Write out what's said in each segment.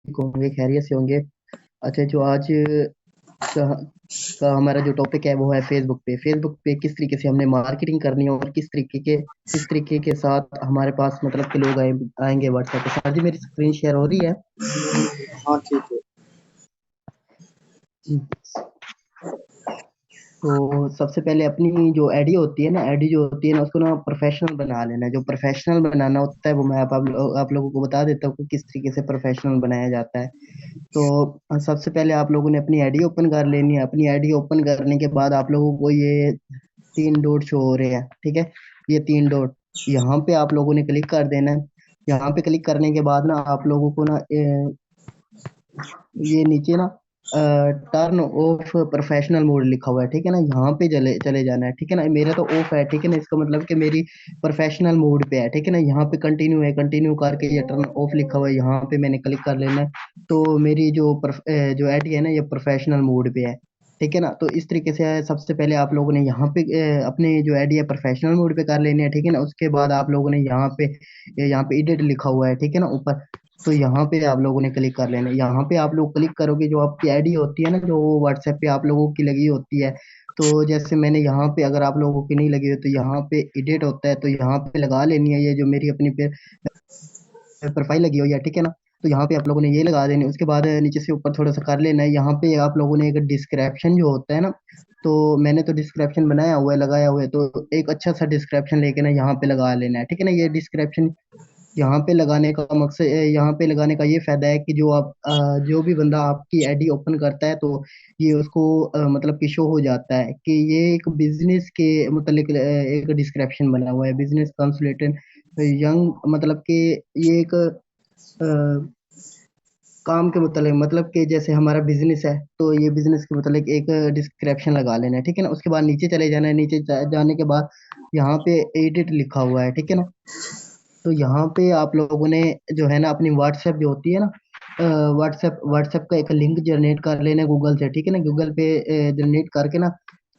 ठीक होंगे, खैरियत से होंगे। अच्छा, जो आज का, का हमारा जो टॉपिक है वो है फेसबुक पे किस तरीके से हमने मार्केटिंग करनी है और किस तरीके के साथ हमारे पास मतलब के लोग आएंगे व्हाट्सएप पे। सर जी, मेरी स्क्रीन शेयर हो रही है? हाँ ठीक है। तो सबसे पहले अपनी जो आईडी होती है ना, आईडी जो होती है ना, उसको ना प्रोफेशनल बना लेना है। जो प्रोफेशनल बनाना होता है वो मैं आप लोगों को बता देता हूँ कि किस तरीके से प्रोफेशनल बनाया जाता है। तो सबसे पहले आप लोगों ने अपनी आईडी ओपन कर लेनी है। अपनी आईडी ओपन करने के बाद आप लोगों को ये 3 डॉट शो हो रहे हैं, ठीक है? ये 3 डॉट, यहाँ पे आप लोगों ने क्लिक कर देना है। यहाँ पे क्लिक करने के बाद ना आप लोगों को ना ये नीचे ना टर्न ऑफ प्रोफेशनल मोड लिखा हुआ है, ठीक है ना? यहाँ पे चले चले जाना है, ठीक है ना? मेरा तो ऑफ है, ठीक है ना? इसका मतलब कि मेरी प्रोफेशनल मोड पे है, ठीक है ना? यहाँ पे कंटिन्यू है, कंटिन्यू करके ये टर्न ऑफ लिखा हुआ है, यहाँ पे मैंने क्लिक कर लेना है। तो मेरी जो आईडी है ना, ये प्रोफेशनल मोड पे है, ठीक है ना? तो इस तरीके से सबसे पहले आप लोगों ने यहाँ पे अपने जो आईडी है प्रोफेशनल मोड पे कर लेनी है, ठीक है ना? उसके बाद आप लोगों ने यहाँ पे एडिट लिखा हुआ है, ठीक है ना, ऊपर। तो यहाँ पे आप लोगों ने क्लिक कर लेना है। यहाँ पे आप लोग क्लिक करोगे, जो आपकी आईडी होती है ना, जो व्हाट्सएप पे आप लोगों की लगी होती है। तो जैसे मैंने यहाँ पे, अगर आप लोगों की नहीं लगी हो तो यहाँ पे एडिट होता है, तो यहाँ पे लगा लेनी है ये जो मेरी अपनी प्रोफाइल लगी हुई है, ठीक है ना? तो यहाँ पे आप लोगों ने ये लगा देनी है। उसके बाद नीचे से ऊपर थोड़ा सा कर लेना है। यहाँ पे आप लोगों ने एक डिस्क्रिप्शन जो होता है ना, तो मैंने तो डिस्क्रिप्शन बनाया हुआ है, लगाया हुआ है, तो एक अच्छा सा डिस्क्रिप्शन लेके ना यहाँ पे लगा लेना है, ठीक है ना? ये डिस्क्रिप्शन यहाँ पे लगाने का मकसद, यहाँ पे लगाने का ये फायदा है कि जो भी बंदा आपकी आईडी ओपन करता है, तो ये उसको मतलब कि शो हो जाता है कि ये एक बिजनेस के मतलब एक डिस्क्रिप्शन बना हुआ है, बिजनेस कंसल्टेंट यंग, मतलब कि ये एक काम के मतलब कि जैसे हमारा बिजनेस है, तो ये बिजनेस के मतलब एक डिस्क्रिप्शन लगा लेना है, ठीक है ना? उसके बाद नीचे चले जाना है। नीचे जाने के बाद यहाँ पे एडिट लिखा हुआ है, ठीक है ना? तो यहाँ पे आप लोगों ने जो है ना, अपनी व्हाट्सएप जो होती है ना, व्हाट्सएप का एक लिंक जनरेट कर लेना है गूगल से, ठीक है ना? गूगल पे जनरेट करके ना,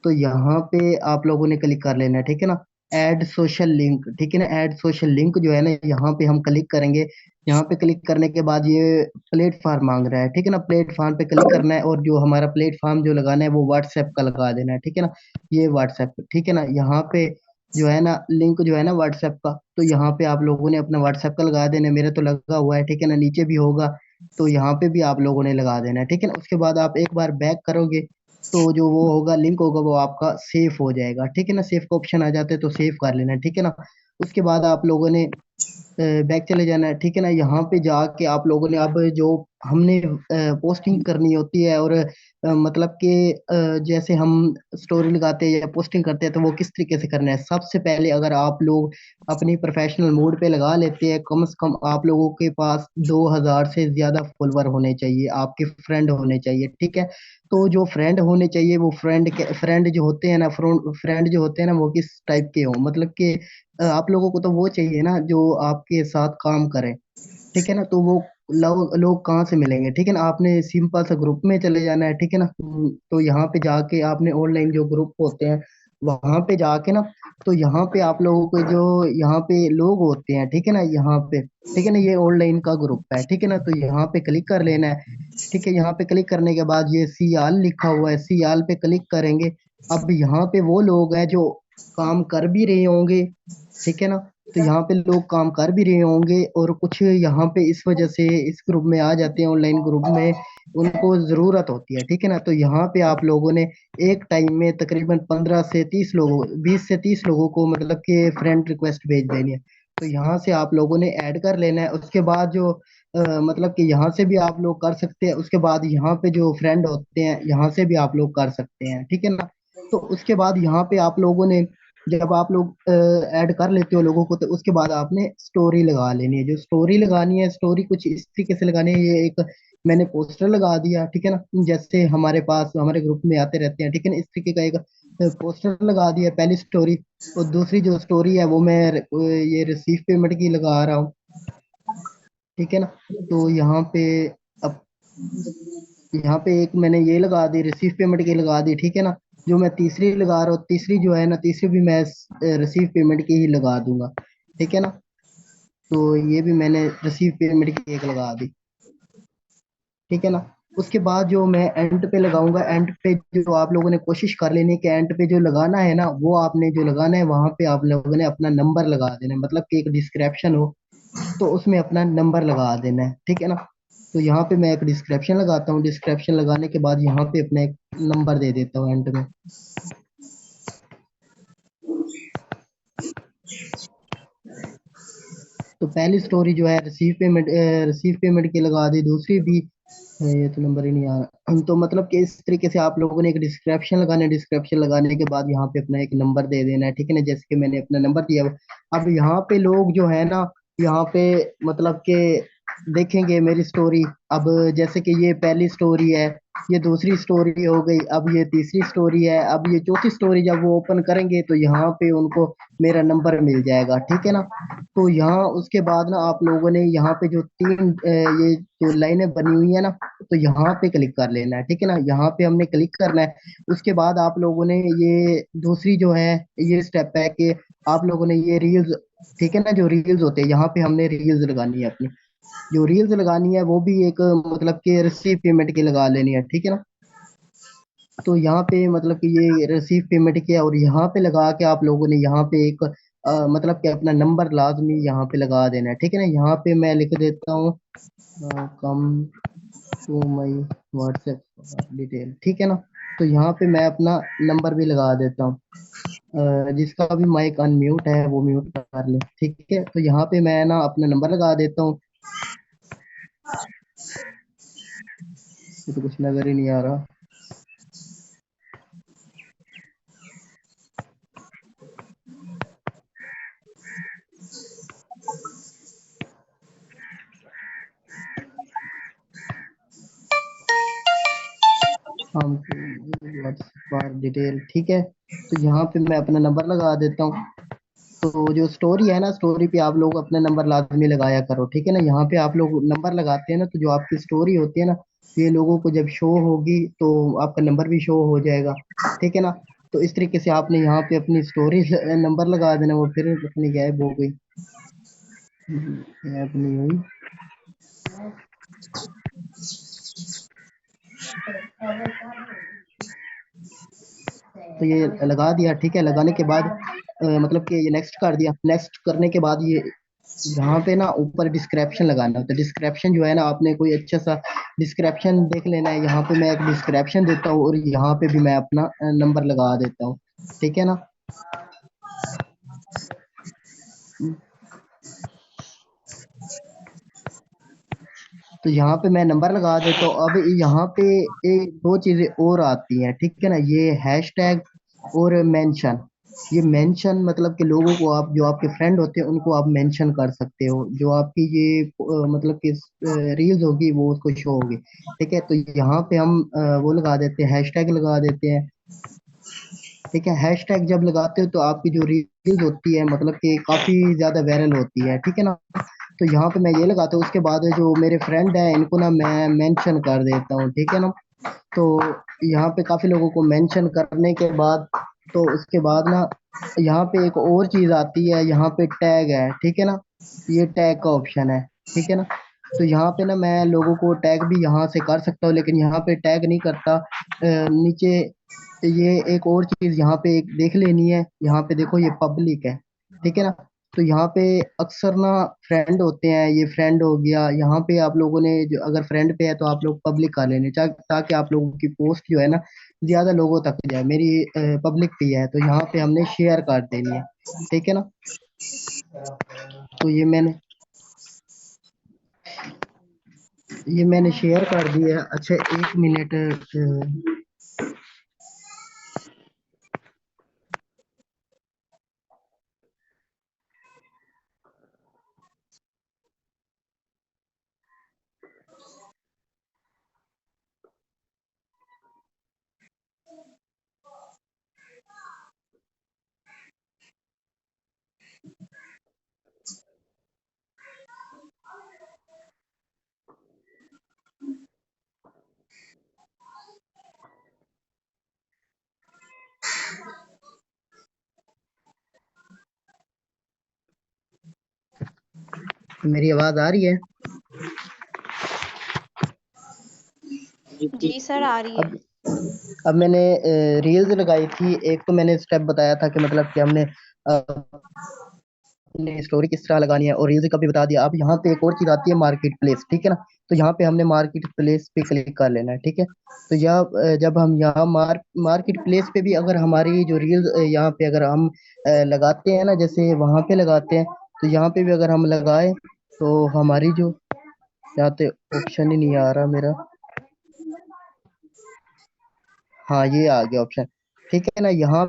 तो यहाँ पे आप लोगों ने क्लिक कर लेना है, ठीक है ना? ऐड सोशल लिंक, ठीक है ना? ऐड सोशल लिंक जो है ना, यहाँ पे हम क्लिक करेंगे। यहाँ पे क्लिक करने के बाद ये प्लेटफॉर्म मांग रहा है, ठीक है ना? प्लेटफॉर्म पे क्लिक करना है, और जो हमारा प्लेटफॉर्म जो लगाना है वो व्हाट्सएप का लगा देना है, ठीक है ना? ये व्हाट्सएप, ठीक है ना? यहाँ पे जो है ना लिंक जो है ना व्हाट्सएप का, तो यहाँ पे आप लोगों ने अपना व्हाट्सएप का लगा देना है। मेरा तो लगा हुआ है, ठीक है ना? नीचे भी होगा, तो यहाँ पे भी आप लोगों ने लगा देना है, ठीक है ना? उसके बाद आप एक बार बैक करोगे, तो जो वो होगा लिंक होगा वो आपका सेव हो जाएगा, ठीक है ना? सेव का ऑप्शन आ जाता है, तो सेव कर लेना है, ठीक है ना? उसके बाद आप लोगों ने बैक चले जाना है, ठीक है ना? यहाँ पे जाके आप लोगों ने अब जो हमने पोस्टिंग करनी होती है, और मतलब कि जैसे हम स्टोरी लगाते हैं या पोस्टिंग करते हैं, तो वो किस तरीके से करना है। सबसे पहले अगर आप लोग अपनी प्रोफेशनल मोड पे लगा लेते हैं, कम से कम आप लोगों के पास 2000 से ज्यादा फॉलोवर होने चाहिए, आपके फ्रेंड होने चाहिए, ठीक है? तो जो फ्रेंड होने चाहिए, वो फ्रेंड जो होते हैं ना, फ्रेंड जो होते हैं ना, वो किस टाइप के हो, मतलब कि आप लोगों को तो वो चाहिए ना जो आपके साथ काम करे, ठीक है ना? तो वो लोग कहाँ से मिलेंगे, ठीक है ना? आपने सिंपल सा ग्रुप में चले जाना है, ठीक है ना? तो यहाँ पे जाके आपने ऑनलाइन जो ग्रुप होते हैं, वहां पे जाके ना, तो यहाँ पे आप लोगों को जो यहाँ पे लोग होते हैं, ठीक है ना, यहाँ पे, ठीक है ना, ये ऑनलाइन का ग्रुप है, ठीक है ना? तो यहाँ पे क्लिक कर लेना है, ठीक है? यहाँ पे क्लिक करने के बाद ये सियाल लिखा हुआ है, सियाल पे क्लिक करेंगे। अब यहाँ पे वो लोग हैं जो काम कर भी रहे होंगे, ठीक है ना? तो यहाँ पे लोग काम कर भी रहे होंगे, और कुछ यहाँ पे इस वजह से इस ग्रुप में आ जाते हैं, ऑनलाइन ग्रुप में उनको जरूरत होती है, ठीक है ना? तो यहाँ पे आप लोगों ने एक टाइम में तकरीबन 15 से 30 लोगों, 20 से 30 लोगों को मतलब कि फ्रेंड रिक्वेस्ट भेज देनी है। तो यहाँ से आप लोगों ने ऐड कर लेना है। उसके बाद जो मतलब कि यहाँ से भी आप लोग कर सकते हैं। उसके बाद यहाँ पे जो फ्रेंड होते हैं, यहाँ से भी आप लोग कर सकते हैं, ठीक है ना? तो उसके बाद यहाँ पे आप लोगों ने, जब आप लोग ऐड कर लेते हो लोगों को, तो उसके बाद आपने स्टोरी लगा लेनी है। जो स्टोरी लगानी है, स्टोरी कुछ इस तरीके से लगानी है। ये एक मैंने पोस्टर लगा दिया, ठीक है ना? जैसे हमारे पास हमारे ग्रुप में आते रहते हैं, ठीक है ना? इस तरीके का एक पोस्टर लगा दिया, पहली स्टोरी। और दूसरी जो स्टोरी है वो मैं ये रिसीव पेमेंट की लगा रहा हूँ, ठीक है ना? तो यहाँ पे अब यहाँ पे एक मैंने ये लगा दी, रिसीव पेमेंट की लगा दी, ठीक है ना? जो मैं तीसरी लगा रहा हूँ, तीसरी जो है ना, तीसरी भी मैं रिसीव पेमेंट की ही लगा दूंगा, ठीक है ना? तो ये भी मैंने रिसीव पेमेंट की एक लगा दी। ठीक है ना। उसके बाद जो मैं एंड पे लगाऊंगा, एंड पे जो आप लोगों ने कोशिश कर लेनी है कि एंड पे जो लगाना है ना, वो आपने जो लगाना है वहां पे आप लोगों ने अपना नंबर लगा देना है, मतलब कि एक डिस्क्रिप्शन हो तो उसमें अपना नंबर लगा देना है, ठीक है ना। तो यहाँ पे मैं एक डिस्क्रिप्शन लगाता हूँ, डिस्क्रिप्शन लगाने के बाद यहाँ पे अपना एक नंबर दे देता हूँ एंड में। तो पहली स्टोरी जो है रिसीव पेमेंट की लगा दी, दूसरी भी ये तो नंबर ही नहीं आ रहा। तो मतलब कि इस तरीके से आप लोगों ने एक डिस्क्रिप्शन लगाना है, डिस्क्रिप्शन लगाने के बाद यहाँ पे अपना एक नंबर दे देना है, ठीक है ना, जैसे कि मैंने अपना नंबर दिया हुआ। अब यहाँ पे लोग जो है ना, यहाँ पे मतलब कि देखेंगे मेरी स्टोरी। अब जैसे कि ये पहली स्टोरी है, ये दूसरी स्टोरी हो गई, अब ये तीसरी स्टोरी है, अब ये चौथी स्टोरी जब वो ओपन करेंगे तो यहाँ पे उनको मेरा नंबर मिल जाएगा, ठीक है ना। तो यहाँ उसके बाद ना आप लोगों ने यहाँ पे जो ये जो लाइनें बनी हुई है ना, तो यहाँ पे क्लिक कर लेना है, ठीक है ना, यहाँ पे हमने क्लिक करना है। उसके बाद आप लोगों ने ये दूसरी जो है, ये स्टेप है कि आप लोगों ने ये रील्स, ठीक है ना, जो रील्स होते हैं यहाँ पे हमने रील्स लगानी है अपनी, जो रील्स लगानी है वो भी एक मतलब कि रिसीव पेमेंट की लगा लेनी है, ठीक है ना। तो यहाँ पे मतलब कि ये रिसीव पेमेंट किया और यहाँ पे लगा के आप लोगों ने यहाँ पे एक मतलब कि अपना नंबर लाजमी यहाँ पे लगा देना है, ठीक है ना। यहाँ पे मैं लिख देता हूँ come to my WhatsApp detail, ठीक है ना। तो यहाँ पे मैं अपना नंबर भी लगा देता हूँ। जिसका भी माइक अनम्यूट है वो म्यूट कर ले, ठीक है। तो यहाँ पे मैं ना अपना नंबर लगा देता हूँ। ये तो कुछ नजर ही नहीं आ रहा। हम व्हाट्सएप डिटेल, ठीक है। तो यहाँ पे मैं अपना नंबर लगा देता हूँ। तो जो स्टोरी है ना, स्टोरी पे आप लोग अपना नंबर लाजमी लगाया करो, ठीक है ना। यहाँ पे आप लोग नंबर लगाते हैं ना, तो जो आपकी स्टोरी होती है ना, ये लोगों को जब शो होगी तो आपका नंबर भी शो हो जाएगा, ठीक है ना। तो इस तरीके से आपने यहाँ पे अपनी स्टोरी नंबर लगा देना, वो फिर अपनी गायब हो गई, गायब नहीं हुई। तो ये लगा दिया, ठीक है। लगाने के बाद मतलब कि ये नेक्स्ट कर दिया, नेक्स्ट करने के बाद ये यहाँ पे ना ऊपर डिस्क्रिप्शन लगाना, तो डिस्क्रिप्शन जो है ना, आपने कोई अच्छा सा डिस्क्रिप्शन देख लेना है। यहाँ पे मैं एक डिस्क्रिप्शन देता हूँ और यहाँ पे भी मैं अपना नंबर लगा देता हूँ, ठीक है ना। तो यहाँ पे मैं नंबर लगा देता हूँ। अब यहाँ पे एक दो चीजें और आती हैं, ठीक है ना, ये हैशटैग और मेंशन। ये मेंशन मतलब कि लोगों को आप जो आपके फ्रेंड होते हैं उनको आप मेंशन कर सकते हो, जो आपकी ये मतलब कि रील्स होगी वो उसको शो होगी, ठीक है। तो यहाँ पे हम वो लगा देते हैं, हैशटैग लगा देते हैं, ठीक है। हैशटैग जब लगाते हो तो आपकी जो रील्स होती है मतलब कि काफी ज्यादा वायरल होती है, ठीक है ना। तो यहाँ पे मैं ये लगाता हूँ, उसके बाद जो मेरे फ्रेंड है इनको ना मैं मेंशन कर देता हूँ, ठीक है ना। तो यहाँ पे काफी लोगों को मेंशन करने के बाद, तो उसके बाद ना यहाँ पे एक और चीज आती है, यहाँ पे टैग है, ठीक है ना, ये टैग का ऑप्शन है, ठीक है ना। तो यहाँ पे ना मैं लोगों को टैग भी यहाँ से कर सकता हूँ, लेकिन यहाँ पे टैग नहीं करता। नीचे ये एक और चीज यहाँ पे एक देख लेनी है, यहाँ पे देखो ये पब्लिक है, ठीक है ना। तो यहाँ पे अक्सर ना फ्रेंड होते हैं, ये फ्रेंड हो गया, यहाँ पे आप लोगों ने जो अगर फ्रेंड पे है तो आप लोग पब्लिक कर लेने ताकि आप लोगों की पोस्ट जो है ना ज्यादा लोगों तक जाए। मेरी पब्लिक पे है तो यहाँ पे हमने शेयर कर देनी है, ठीक है ना। तो ये मैंने शेयर कर दी है। अच्छा एक मिनट, मेरी आवाज आ रही है? जी ठीक जी सर, आ रही है। अब अब मैंने रील्स लगाई थी। एक तो मैंने स्टेप बताया था कि मतलब कि हमने ने स्टोरी किस तरह लगानी है, और रील्स का भी बता दिया। अब यहाँ पे एक और चीज आती है, मार्केट प्लेस, ठीक है ना। तो यहाँ पे हमने मार्केट प्लेस पे क्लिक कर लेना है, ठीक है। तो यह जब हम यहाँ मार्केट प्लेस पे भी अगर हमारी जो रील्स यहाँ पे अगर हम लगाते हैं ना, जैसे वहां पे लगाते हैं, तो यहाँ पे भी अगर हम लगाए तो हमारी जो, यहाँ पे ऑप्शन ही नहीं आ रहा मेरा। हाँ, ये आ गया ऑप्शन, ठीक है ना। यहाँ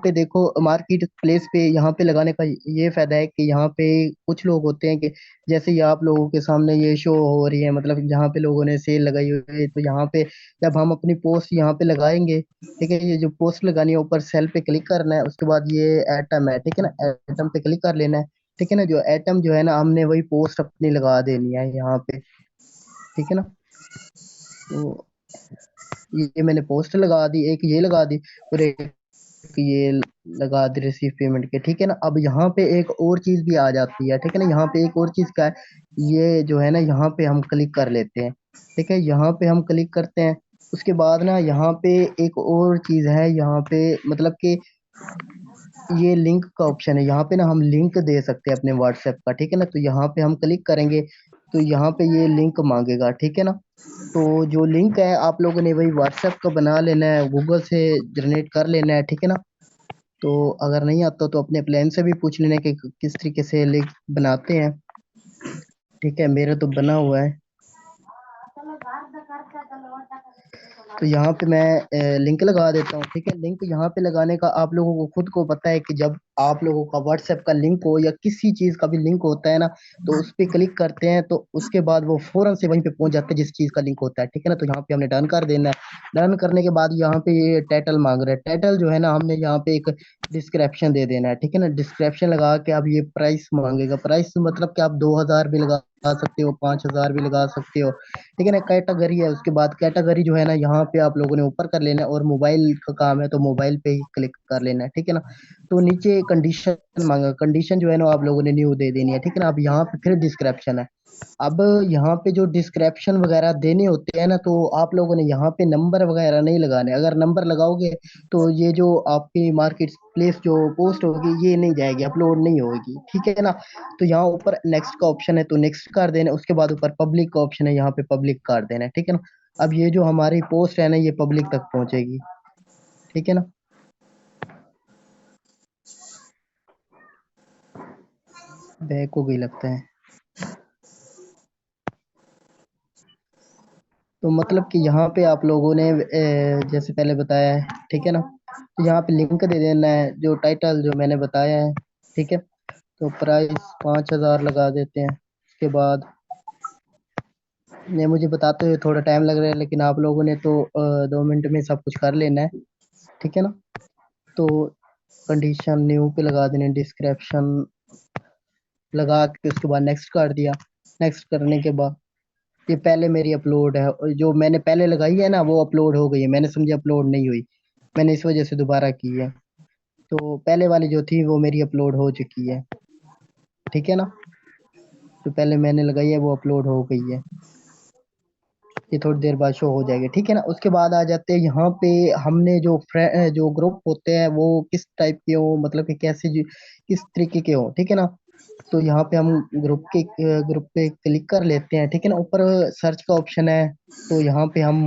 पे देखो, मार्केट प्लेस पे यहाँ पे लगाने का ये फायदा है कि यहाँ पे कुछ लोग होते हैं कि जैसे ये आप लोगों के सामने ये शो हो रही है, मतलब जहाँ पे लोगों ने सेल लगाई हुई है, तो यहाँ पे जब हम अपनी पोस्ट यहाँ पे लगाएंगे, ठीक है, ये जो पोस्ट लगानी है ऊपर सेल पे क्लिक करना है, उसके बाद ये एटम है, ठीक है ना, एटम पे क्लिक कर लेना है, ठीक है ना। जो एटम जो है ना, हमने वही पोस्ट अपनी लगा देनी है यहाँ पे, ठीक है ना। तो ये मैंने पोस्ट लगा दी, एक ये लगा दी, और एक ये लगा दी रिसीव पेमेंट के, ठीक है ना। अब यहाँ पे एक और चीज भी आ जाती है, ठीक है ना। यहाँ पे एक और चीज का है, ये जो है ना, यहाँ पे हम क्लिक कर लेते हैं, ठीक है। यहाँ पे हम क्लिक करते हैं, उसके बाद ना यहाँ पे एक और चीज है, यहाँ पे मतलब कि ये लिंक का ऑप्शन है। यहाँ पे ना हम लिंक दे सकते हैं अपने व्हाट्सएप का, ठीक है ना। तो यहाँ पे हम क्लिक करेंगे तो यहाँ पे ये लिंक मांगेगा, ठीक है ना। तो जो लिंक है आप लोगों ने वही व्हाट्सएप का बना लेना है, गूगल से जनरेट कर लेना है, ठीक है ना। तो अगर नहीं आता तो अपने प्लान से भी पूछ लेना कि किस तरीके से लिंक बनाते हैं, ठीक है। मेरा तो बना हुआ है। तो यहाँ पे मैं लिंक लगा देता हूँ, ठीक है। लिंक यहाँ पे लगाने का आप लोगों को खुद को पता है कि जब आप लोगों का व्हाट्सएप का लिंक हो या किसी चीज का भी लिंक होता है ना, तो उस पे क्लिक करते हैं तो उसके बाद वो फौरन से वहीं पे पहुंच जाते हैं जिस चीज का लिंक होता है, ठीक है ना। तो यहाँ पे हमने डन कर देना है। डन करने के बाद यहाँ पे ये टाइटल मांग रहा है। टाइटल जो है ना, हमने यहाँ पे एक डिस्क्रिप्शन दे देना है, ठीक है ना। डिस्क्रिप्शन लगा के अब ये प्राइस मांगेगा। प्राइस मतलब कि आप 2,000 भी लगा सकते हो, 5,000 भी लगा सकते हो, ठीक है ना। कैटेगरी है, उसके बाद कैटेगरी जो है ना, यहाँ पे आप लोगों ने ऊपर कर लेना है, और मोबाइल का काम है तो मोबाइल पे ही क्लिक कर लेना है, ठीक है ना। तो नीचे कंडीशन मांगा, कंडीशन जो है ना आप लोगों ने न्यू दे देनी है, ठीक है ना। अब यहाँ पे फिर डिस्क्रिप्शन है। अब यहाँ पे जो डिस्क्रिप्शन वगैरह देने होते हैं ना, तो आप लोगों ने यहाँ पे नंबर वगैरह नहीं लगाने। अगर नंबर लगाओगे तो ये जो आपकी मार्केट प्लेस जो पोस्ट होगी ये नहीं जाएगी, अपलोड नहीं होगी, ठीक है ना। तो यहाँ ऊपर नेक्स्ट का ऑप्शन है तो नेक्स्ट कर देना, उसके बाद ऊपर पब्लिक का ऑप्शन है, यहाँ पे पब्लिक कर देना है, ठीक है ना। अब ये जो हमारी पोस्ट है ना, ये पब्लिक तक पहुंचेगी, ठीक है ना। बैक हो गई लगता है। तो मतलब कि यहाँ पे आप लोगों ने जैसे पहले बताया है, ठीक है ना। तो यहाँ पे लिंक दे देना है, जो टाइटल जो मैंने बताया है, ठीक है। तो प्राइस 5,000 लगा देते हैं। उसके बाद ये मुझे बताते हुए थोड़ा टाइम लग रहा है, लेकिन आप लोगों ने तो 2 मिनट में सब कुछ कर लेना है, ठीक है ना। तो कंडीशन न्यू पे लगा देने, डिस्क्रिप्शन लगा के उसके बाद नेक्स्ट कर दिया। नेक्स्ट करने के बाद ये पहले मेरी अपलोड है, और जो मैंने पहले लगाई है ना वो अपलोड हो गई है, मैंने समझा अपलोड नहीं हुई, मैंने इस वजह से दोबारा की है। तो पहले वाली जो थी वो मेरी अपलोड हो चुकी है, ठीक है ना। जो पहले मैंने लगाई है वो अपलोड हो गई है, ये थोड़ी देर बाद शो हो जाएगी, ठीक है ना। उसके बाद आ जाते हैं यहाँ पे, हमने जो जो ग्रुप होते हैं वो किस टाइप के हो, मतलब कि कैसे किस तरीके के हो, ठीक है ना। तो यहाँ पे हम ग्रुप पे क्लिक कर लेते हैं, ठीक है ना। ऊपर सर्च का ऑप्शन है, तो यहाँ पे हम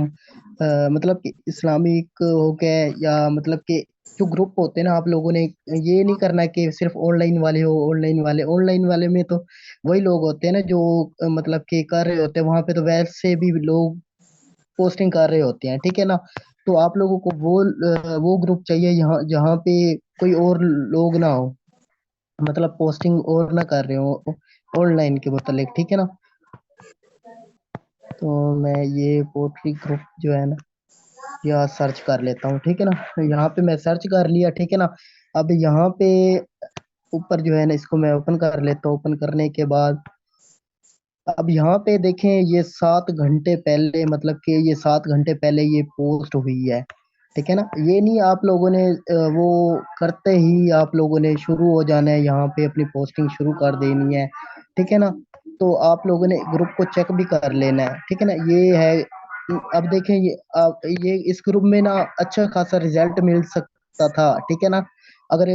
मतलब कि इस्लामिक हो गया, या मतलब कि जो ग्रुप होते हैं ना, आप लोगों ने ये नहीं करना कि सिर्फ ऑनलाइन वाले हो। ऑनलाइन वाले में तो वही लोग होते हैं ना जो मतलब कि कर रहे होते हैं, वहां पे तो वैसे भी लोग पोस्टिंग कर रहे होते हैं, ठीक है ना। तो आप लोगों को वो ग्रुप चाहिए यहाँ जहाँ पे कोई और लोग ना हो, मतलब पोस्टिंग और ना कर रहे हो ऑनलाइन के मतलब, ठीक है ना। तो मैं ये पोट्री ग्रुप जो है ना, यह सर्च कर लेता हूँ, ठीक है ना। तो यहाँ पे मैं सर्च कर लिया, ठीक है ना। अब यहाँ पे ऊपर जो है ना, इसको मैं ओपन कर लेता हूँ। ओपन करने के बाद अब यहाँ पे देखें, ये 7 घंटे पहले, मतलब कि ये 7 घंटे पहले ये पोस्ट हुई है, ठीक है ना। ये नहीं आप लोगों ने वो करते ही आप लोगों ने शुरू हो जाना है, यहाँ पे अपनी पोस्टिंग शुरू कर देनी है, ठीक है ना। तो आप लोगों ने ग्रुप को चेक भी कर लेना है, ठीक है ना। ये है अब देखें ये इस ग्रुप में ना अच्छा खासा रिजल्ट मिल सकता था, ठीक है ना, अगर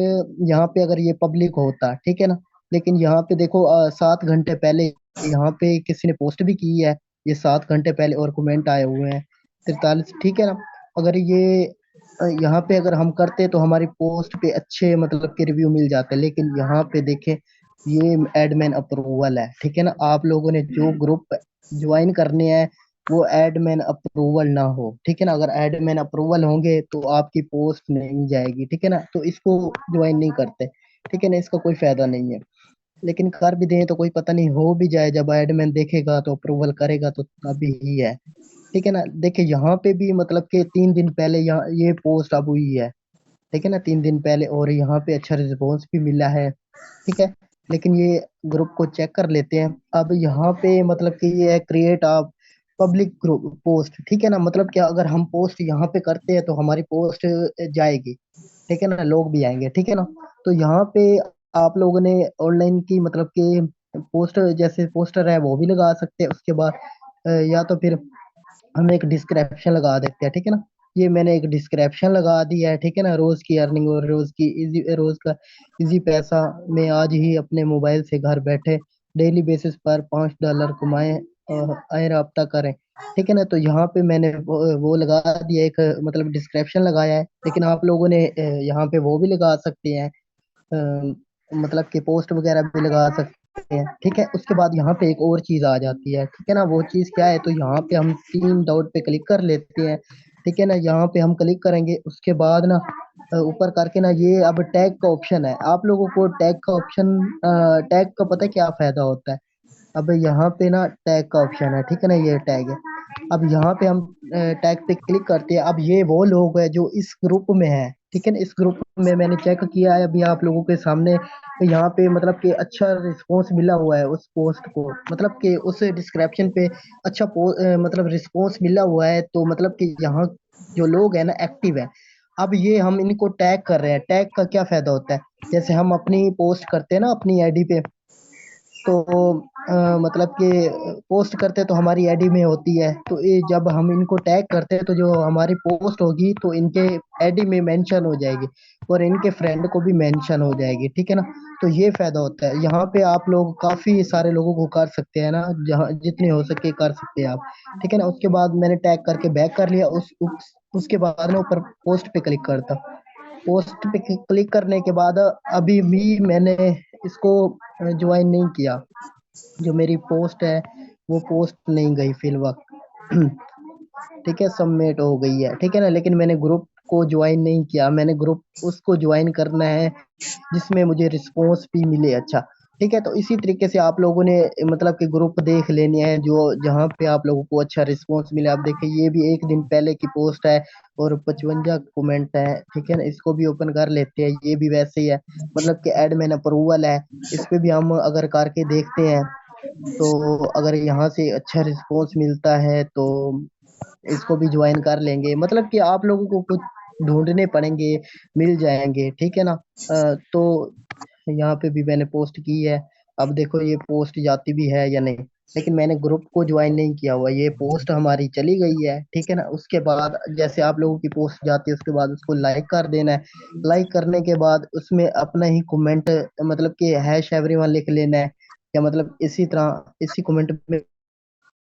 यहाँ पे अगर ये पब्लिक होता, ठीक है ना। लेकिन यहाँ पे देखो 7 घंटे पहले यहाँ पे किसी ने पोस्ट भी की है, ये 7 घंटे पहले, और कमेंट आए हुए हैं 43, ठीक है ना। अगर ये यहाँ पे अगर हम करते तो हमारी पोस्ट पे अच्छे मतलब के रिव्यू मिल जाते, लेकिन यहाँ पे देखें ये एडमिन अप्रूवल है, ठीक है ना। आप लोगों ने जो ग्रुप ज्वाइन करने हैं वो एडमिन अप्रूवल ना हो, ठीक है ना। अगर एडमिन अप्रूवल होंगे तो आपकी पोस्ट नहीं जाएगी, ठीक है ना, तो इसको ज्वाइन नहीं करते, ठीक है ना, इसका कोई फायदा नहीं है। लेकिन कर भी दें तो कोई पता नहीं हो भी जाए, जब एडमिन देखेगा तो अप्रूवल करेगा तो तभी ही है, ठीक है ना। देखिए यहाँ पे भी मतलब कि 3 दिन पहले यहाँ ये पोस्ट अब हुई है, ठीक है ना, 3 दिन पहले, और यहाँ पे अच्छा रिस्पॉन्स भी मिला है, ठीक है। लेकिन ये ग्रुप को चेक कर लेते हैं। अब यहाँ पे मतलब कि ये है क्रिएट आप पब्लिक ग्रुप पोस्ट, ठीक है ना। मतलब क्या, अगर हम पोस्ट यहाँ पे करते हैं तो हमारी पोस्ट जाएगी, ठीक है ना, लोग भी आएंगे, ठीक है ना। तो यहाँ पे आप लोगों ने ऑनलाइन की मतलब कि पोस्ट जैसे पोस्टर है वो भी लगा सकते हैं। उसके बाद या तो फिर हम एक डिस्क्रिप्शन लगा देते हैं, ठीक है ना। ये मैंने एक डिस्क्रिप्शन लगा दिया है, ठीक है ना। रोज की अर्निंग और रोज की इजी, रोज का इजी पैसा में आज ही अपने मोबाइल से घर बैठे डेली बेसिस पर $5 कमाएं और आय रफ्ता करें, ठीक है ना। तो यहाँ पे मैंने वो लगा दिया, एक मतलब डिस्क्रिप्शन लगाया है। लेकिन आप लोगों ने यहाँ पे वो भी लगा सकते हैं, मतलब कि पोस्ट वगैरह भी लगा सकते हैं, ठीक है। उसके बाद यहाँ पे एक और चीज आ जाती है, ठीक है ना। वो चीज क्या है, तो यहाँ पे हम 3 डॉट पे क्लिक कर लेते हैं, ठीक है ना। यहाँ पे हम क्लिक करेंगे, उसके बाद ना ऊपर करके ना ये अब टैग का ऑप्शन है। आप लोगों को टैग का ऑप्शन, टैग का पता है क्या फायदा होता है। अब यहाँ पे ना टैग का ऑप्शन है, ठीक है ना, ये टैग है। अब यहाँ पे हम टैग पे क्लिक करते हैं। अब ये वो लोग हैं जो इस ग्रुप में है, ठीक है ना। इस ग्रुप में मैंने चेक किया है अभी आप लोगों के सामने, तो यहाँ पे मतलब कि अच्छा रिस्पॉन्स मिला हुआ है उस पोस्ट को, मतलब कि उस डिस्क्रिप्शन पे अच्छा मतलब रिस्पॉन्स मिला हुआ है। तो मतलब कि यहाँ जो लोग हैं ना एक्टिव है। अब ये हम इनको टैग कर रहे हैं। टैग का क्या फायदा होता है, जैसे हम अपनी पोस्ट करते हैं ना अपनी आईडी पे, तो मतलब कि पोस्ट करते हैं तो हमारी आईडी में होती है, तो ये जब हम इनको टैग करते हैं तो जो हमारी पोस्ट होगी तो इनके आईडी में मेंशन हो जाएगी, और इनके फ्रेंड को भी मेंशन हो जाएगी, ठीक है ना। तो ये फायदा होता है। यहाँ पे आप लोग काफी सारे लोगों को कर सकते हैं ना, जहाँ जितने हो सके कर सकते हैं आप, ठीक है ना। उसके बाद मैंने टैग करके बैक कर लिया, उसके बाद ना ऊपर पोस्ट पे क्लिक करता। पोस्ट पे क्लिक करने के बाद अभी भी मैंने इसको ज्वाइन नहीं किया। जो मेरी पोस्ट है वो पोस्ट नहीं गई फिल वक्त, ठीक है, सबमिट हो गई है, ठीक है ना। लेकिन मैंने ग्रुप को ज्वाइन नहीं किया। मैंने ग्रुप उसको ज्वाइन करना है जिसमें मुझे रिस्पॉन्स भी मिले अच्छा, ठीक है। तो इसी तरीके से आप लोगों ने मतलब कि ग्रुप देख लेने हैं जो जहाँ पे आप लोगों को अच्छा रिस्पॉन्स मिले। आप देखिए ये भी 1 दिन पहले की पोस्ट है और 55 कमेंट है, ठीक है ना। इसको भी ओपन कर लेते हैं, ये भी वैसे ही है, मतलब कि एडमिन अप्रूवल है। इस पे भी हम अगर करके देखते हैं, तो अगर यहाँ से अच्छा रिस्पॉन्स मिलता है तो इसको भी ज्वाइन कर लेंगे। मतलब कि आप लोगों को कुछ ढूंढने पड़ेंगे, मिल जाएंगे, ठीक है ना। तो यहाँ पे भी मैंने पोस्ट की है। अब देखो ये पोस्ट जाती भी है या नहीं, लेकिन मैंने ग्रुप को ज्वाइन नहीं किया हुआ, ये पोस्ट हमारी चली गई है, ठीक है ना। उसके बाद जैसे आप लोगों की पोस्ट जाती है उसके बाद उसको लाइक कर देना है। लाइक करने के बाद उसमें अपना ही कमेंट, मतलब कि हैश एवरीवन लिख लेना है, या मतलब इसी तरह इसी कमेंट में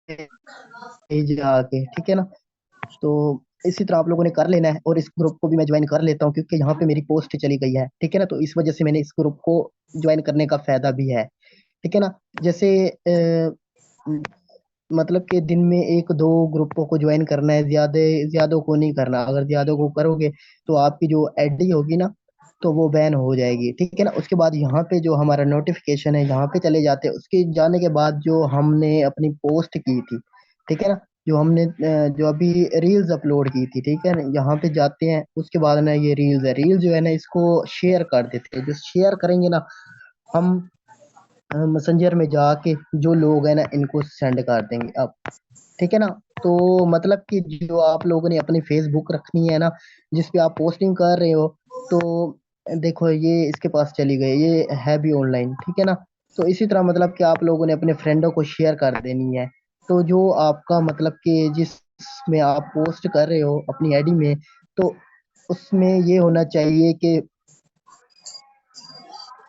भेज आके, ठीक है ना। तो इसी तरह आप लोगों ने कर लेना है, और इस ग्रुप को भी मैं ज्वाइन कर लेता हूँ क्योंकि यहाँ पे मेरी पोस्ट चली गई है, ठीक है ना। तो इस वजह से मैंने इस ग्रुप को ज्वाइन करने का फायदा भी है, ठीक है ना। जैसे मतलब कि दिन में 1-2 ग्रुपों को ज्वाइन करना है, ज्यादा ज्यादा को नहीं करना। अगर ज्यादा को करोगे तो आपकी जो आईडी होगी ना तो वो बैन हो जाएगी, ठीक है ना। उसके बाद यहाँ पे जो हमारा नोटिफिकेशन है यहाँ पे चले जाते हैं, उसके जाने के बाद जो हमने अपनी पोस्ट की थी, ठीक है ना, जो हमने जो अभी रील्स अपलोड की थी, ठीक है ना, यहाँ पे जाते हैं। उसके बाद ना ये रील्स है, रील जो है ना इसको शेयर कर देते हैं। जो शेयर करेंगे ना हम मैसेंजर में जाके जो लोग हैं ना इनको सेंड कर देंगे अब, ठीक है ना। तो मतलब कि जो आप लोगों ने अपनी फेसबुक रखनी है ना जिस पे आप पोस्टिंग कर रहे हो, तो देखो ये इसके पास चली गई, ये है भी ऑनलाइन, ठीक है ना। तो इसी तरह मतलब कि आप लोगों ने अपने फ्रेंडों को शेयर कर देनी है। तो जो आपका मतलब कि जिस में आप पोस्ट कर रहे हो अपनी आईडी में, तो उसमें ये होना चाहिए कि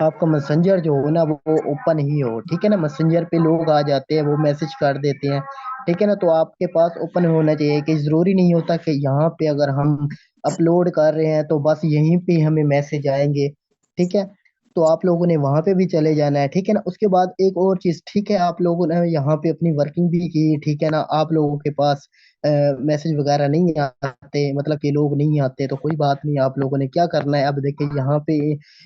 आपका मैसेंजर जो हो ना वो ओपन ही हो, ठीक है ना। मैसेंजर पे लोग आ जाते हैं, वो मैसेज कर देते हैं, ठीक है ना। तो आपके पास ओपन होना चाहिए, कि जरूरी नहीं होता कि यहाँ पे अगर हम अपलोड कर रहे हैं तो बस यहीं पे हमें मैसेज आएंगे, ठीक है। तो आप लोगों ने वहां पे भी चले जाना है, ठीक है ना। उसके बाद एक और चीज, ठीक है, आप लोगों ने यहाँ पे अपनी वर्किंग भी की, ठीक है ना। आप लोगों के पास मैसेज वगैरह नहीं आते, मतलब कि लोग नहीं आते, तो कोई बात नहीं। आप लोगों ने क्या करना है, अब देखिए यहाँ पे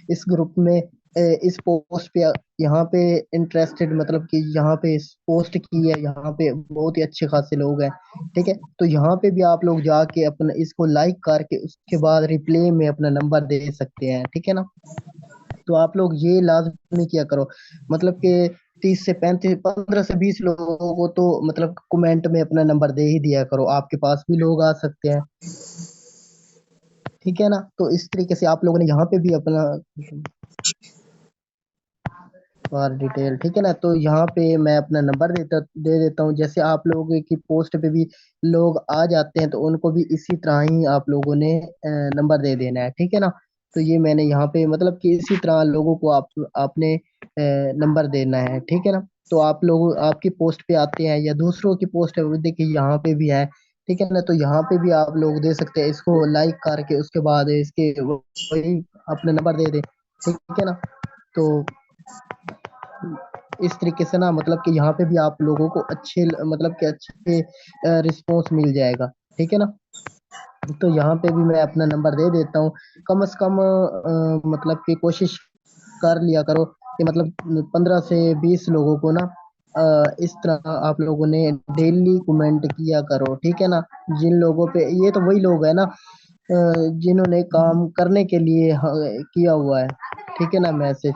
इस ग्रुप में इस पोस्ट पे, यहाँ पे इंटरेस्टेड, मतलब कि यहाँ पे इस पोस्ट की है, यहाँ पे बहुत ही अच्छे खासे लोग हैं, ठीक है। तो यहाँ पे भी आप लोग जाके अपना इसको लाइक करके उसके बाद रिप्ले में अपना नंबर दे सकते हैं, ठीक है ना। तो आप लोग ये लाजमी किया करो, मतलब कि 30 से 35, 15 से 20 लोगों को तो मतलब कमेंट में अपना नंबर दे ही दिया करो, आपके पास भी लोग आ सकते हैं, ठीक है ना। तो इस तरीके से आप लोगों ने यहाँ पे भी अपना और डिटेल, ठीक है ना। तो यहाँ पे मैं अपना नंबर दे देता हूँ। जैसे आप लोगों की पोस्ट पे भी लोग आ जाते हैं, तो उनको भी इसी तरह ही आप लोगों ने नंबर दे देना है, ठीक है ना। तो ये मैंने यहाँ पे मतलब कि इसी तरह लोगों को आपने नंबर देना है, ठीक है ना। तो आप लोग आपकी पोस्ट पे आते हैं या दूसरों की पोस्ट है, वो देखिए यहाँ पे भी है, ठीक है ना। तो यहाँ पे भी आप लोग दे सकते हैं, इसको लाइक करके उसके बाद इसके वही अपना नंबर दे दे, ठीक है ना। तो इस तरीके से ना, मतलब कि यहाँ पे भी आप लोगों को अच्छे, मतलब कि अच्छे रिस्पॉन्स मिल जाएगा, ठीक है ना। तो यहाँ पे भी मैं अपना नंबर दे देता हूँ। कम से कम मतलब कि कोशिश कर लिया करो कि मतलब 15 से 20 लोगों को ना इस तरह आप लोगों ने डेली कमेंट किया करो, ठीक है ना। जिन लोगों पे, ये तो वही लोग है ना जिन्होंने काम करने के लिए किया हुआ है, ठीक है ना, message.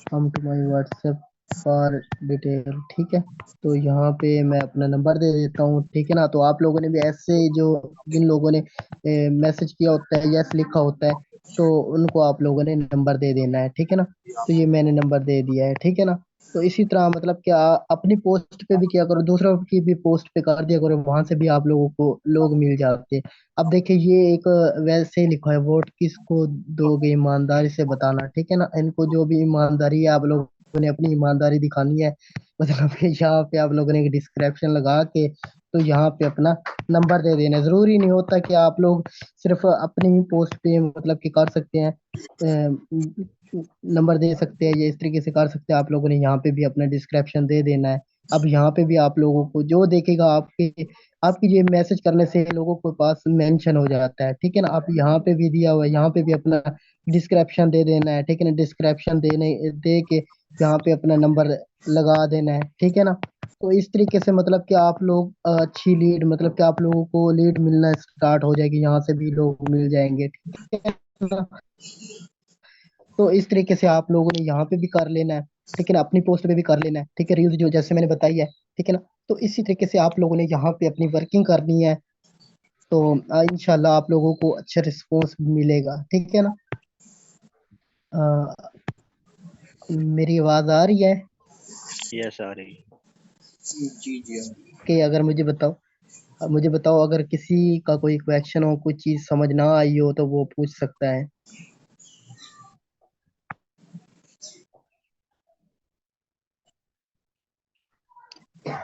Come to my WhatsApp for detail, ठीक है। तो यहाँ पे मैं अपना नंबर दे देता हूँ, ठीक है ना। तो आप लोगों ने भी ऐसे जो जिन लोगों ने मैसेज किया होता है, यस लिखा होता है, तो उनको आप लोगों ने नंबर दे देना है, ठीक है ना। तो ये मैंने नंबर दे दिया है, ठीक है ना। तो इसी तरह मतलब क्या, अपनी पोस्ट पे भी किया करो, दूसरों की भी पोस्ट पे कर दिया करो, वहां से भी आप लोगों को लोग मिल जाते हैं। अब देखिए ये एक वैसे ही लिखा है, वोट किसको दोगे, ईमानदारी से बताना, ठीक है ना। इनको जो भी ईमानदारी है, आप लोगों ने अपनी ईमानदारी दिखानी है, मतलब कि यहाँ पे आप लोगों ने डिस्क्रिप्शन लगा के तो यहाँ पे अपना नंबर दे देना। जरूरी नहीं होता कि आप लोग सिर्फ अपनी ही पोस्ट पे मतलब कि कर सकते हैं, नंबर दे सकते हैं, ये इस तरीके से कर सकते हैं। आप लोगों ने यहाँ पे भी अपना डिस्क्रिप्शन दे देना है। अब यहाँ पे भी आप लोगों को जो देखेगा आपके आपकी ये मैसेज करने से लोगों के पास मेंशन हो जाता है, ठीक है ना। आप यहाँ पे भी दिया हुआ है, यहाँ पे भी अपना डिस्क्रिप्शन दे देना है, ठीक है ना। डिस्क्रिप्शन देने दे के यहाँ पे अपना नंबर लगा देना है, ठीक है ना। तो इस तरीके से मतलब कि आप लोग अच्छी लीड, मतलब कि आप लोगों को लीड मिलना स्टार्ट हो जाएगी, यहाँ से भी लोग मिल जाएंगे, ठीक है ना। तो इस तरीके से आप लोगों ने यहाँ पे भी कर लेना है, ठीक है ना। अपनी पोस्ट पे भी कर लेना है, ठीक है, रील्स जो जैसे मैंने बताई है, ठीक है ना। तो इसी तरीके से आप लोगों ने यहाँ पे अपनी वर्किंग करनी है। तो इंशाल्लाह आप लोगों को अच्छा रिस्पॉन्स मिलेगा, ठीक है ना। अ, मेरी आवाज आ रही है यस आ रही। जी जी कि अगर मुझे बताओ अगर किसी का कोई क्वेश्चन हो, कोई चीज समझ ना आई हो, तो वो पूछ सकता है।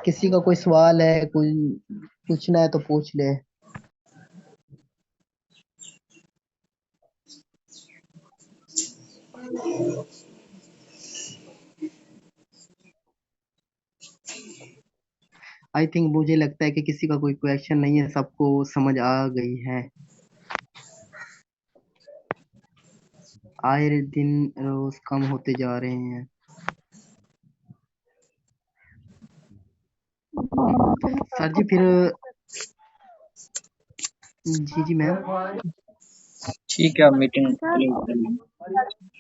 किसी का कोई सवाल है, कोई पूछना है तो पूछ ले। आई थिंक मुझे लगता है कि किसी का कोई क्वेश्चन नहीं है, सबको समझ आ गई है। आए दिन रोज कम होते जा रहे हैं। सर जी फिर, जी जी मैम। ठीक है, आप मीटिंग क्लोज कर लीजिए।